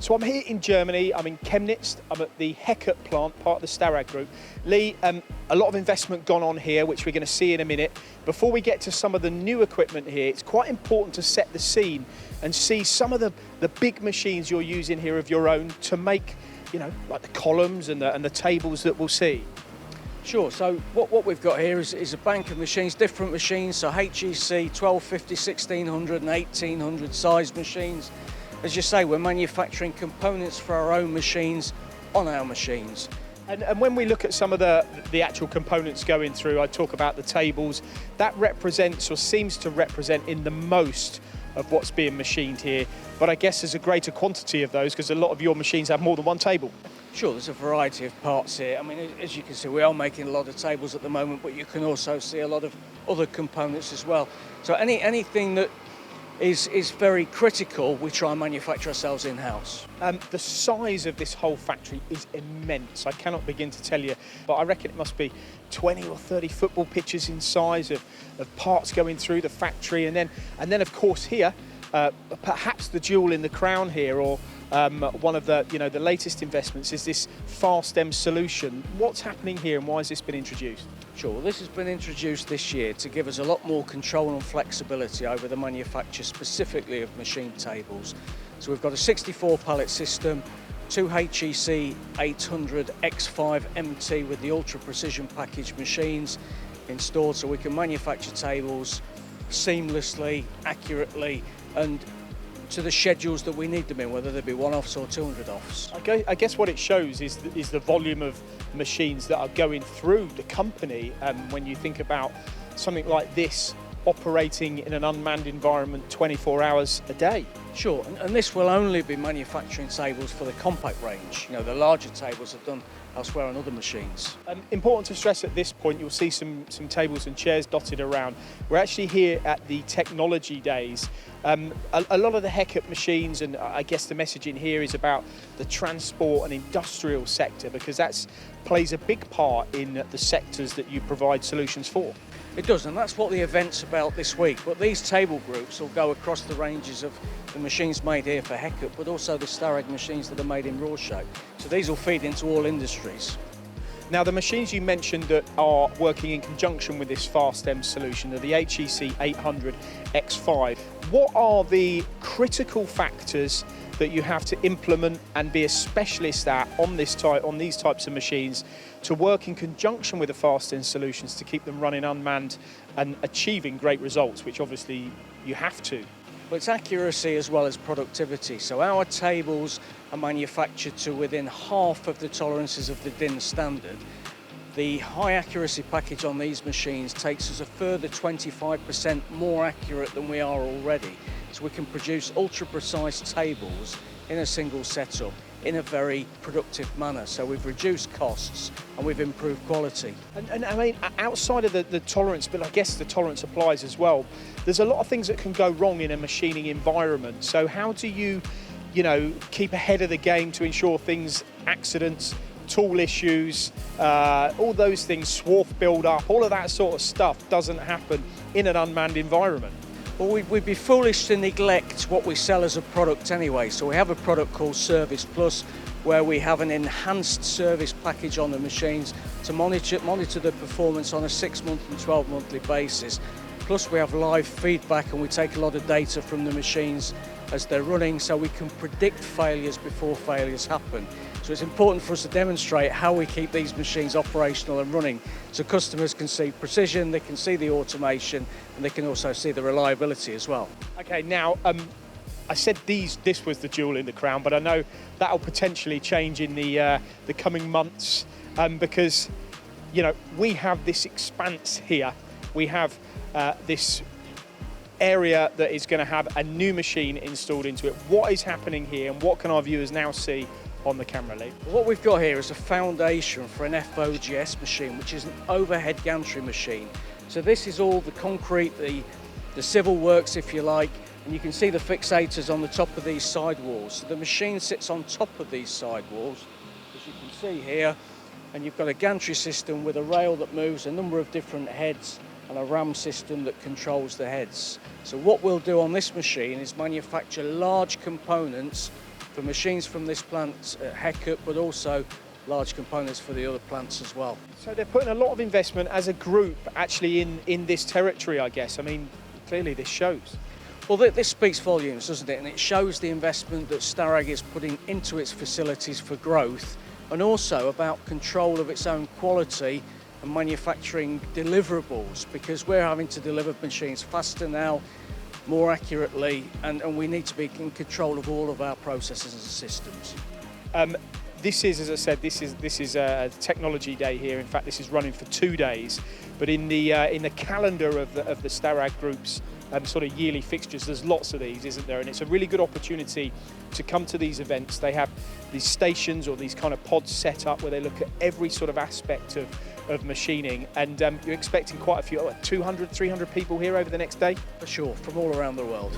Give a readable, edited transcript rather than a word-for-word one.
So I'm here in Germany, I'm in Chemnitz, I'm at the Heckert plant, part of the Starrag group. Lee, a lot of investment gone on here, which we're going to see in a minute. Before we get to some of the new equipment here, it's quite important to set the scene and see some of the big machines you're using here of your own to make, you know, like the columns and the tables that we'll see. Sure, so what we've got here is a bank of machines, different machines, so HEC, 1250, 1600 and 1800 size machines. As you say, we're manufacturing components for our own machines on our machines. And when we look at some of the actual components going through, I talk about the tables, that represents or seems to represent in the most of what's being machined here. But I guess there's a greater quantity of those because a lot of your machines have more than one table. Sure, there's a variety of parts here. I mean, as you can see, we are making a lot of tables at the moment, but you can also see a lot of other components as well. So anything that is very critical, we try and manufacture ourselves in-house. The size of this whole factory is immense. I cannot begin to tell you, but I reckon it must be 20 or 30 football pitches in size of parts going through the factory. And then of course here, perhaps the jewel in the crown here, or one of the the latest investments is this Fastems solution. What's happening here and why has this been introduced? Sure, well, this has been introduced this year to give us a lot more control and flexibility over the manufacture specifically of machine tables. So we've got a 64 pallet system, two HEC 800 X5 MT with the ultra precision package machines installed, so we can manufacture tables seamlessly, accurately, and to the schedules that we need them in, whether they be one-offs or 200-offs. I guess what it shows is the volume of machines that are going through the company. When you think about something like this operating in an unmanned environment 24 hours a day. Sure, and this will only be manufacturing tables for the compact range. You know, the larger tables are done elsewhere on other machines. Important to stress at this point, you'll see some tables and chairs dotted around. We're actually here at the Technology Days. A lot of the Heckert machines, and I guess the messaging here is about the transport and industrial sector, because that plays a big part in the sectors that you provide solutions for. It does, and that's what the event's about this week. But these table groups will go across the ranges of the machines made here for Heckert, but also the Starrag machines that are made in Rorschach. So these will feed into all industries. Now, the machines you mentioned that are working in conjunction with this Fastems solution are the HEC 800 X5. What are the critical factors that you have to implement and be a specialist at on these types of machines to work in conjunction with the Fastems solutions to keep them running unmanned and achieving great results, which obviously you have to? Well, it's accuracy as well as productivity. So our tables are manufactured to within half of the tolerances of the DIN standard. The high accuracy package on these machines takes us a further 25% more accurate than we are already. So we can produce ultra precise tables in a single setup in a very productive manner. So we've reduced costs and we've improved quality. And I mean, outside of the tolerance, but I guess the tolerance applies as well, there's a lot of things that can go wrong in a machining environment. So how do you keep ahead of the game to ensure things, accidents, tool issues, all those things, swarf build up, all of that sort of stuff doesn't happen in an unmanned environment? Well, we'd be foolish to neglect what we sell as a product anyway. So we have a product called Service Plus, where we have an enhanced service package on the machines to monitor the performance on a 6-month and 12-monthly basis. Plus we have live feedback and we take a lot of data from the machines as they're running, so we can predict failures before failures happen. So it's important for us to demonstrate how we keep these machines operational and running, so customers can see precision, they can see the automation, and they can also see the reliability as well. Okay, now I said this was the jewel in the crown, but I know that'll potentially change in the coming months, because we have this expanse here. We have this area that is going to have a new machine installed into it. What is happening here and what can our viewers now see on the camera, Lee? What we've got here is a foundation for an FOGS machine, which is an overhead gantry machine. So this is all the concrete, the civil works, if you like, and you can see the fixators on the top of these sidewalls. So the machine sits on top of these sidewalls, as you can see here, and you've got a gantry system with a rail that moves a number of different heads and a ram system that controls the heads. So what we'll do on this machine is manufacture large components for for machines from this plant at Heckert, but also large components for the other plants as well. So they're putting a lot of investment as a group actually in this territory, I guess. I mean, clearly this shows. Well, this speaks volumes, doesn't it? And it shows the investment that Starrag is putting into its facilities for growth, and also about control of its own quality and manufacturing deliverables, because we're having to deliver machines faster now, more accurately, and we need to be in control of all of our processes and systems. This is, as I said, this is a technology day here. In fact, this is running for 2 days. But in the calendar of the Starrag Group's sort of yearly fixtures, there's lots of these, isn't there? And it's a really good opportunity to come to these events. They have these stations or these kind of pods set up where they look at every sort of aspect of machining. And you're expecting quite a few, 200, 300 people here over the next day? For sure, from all around the world.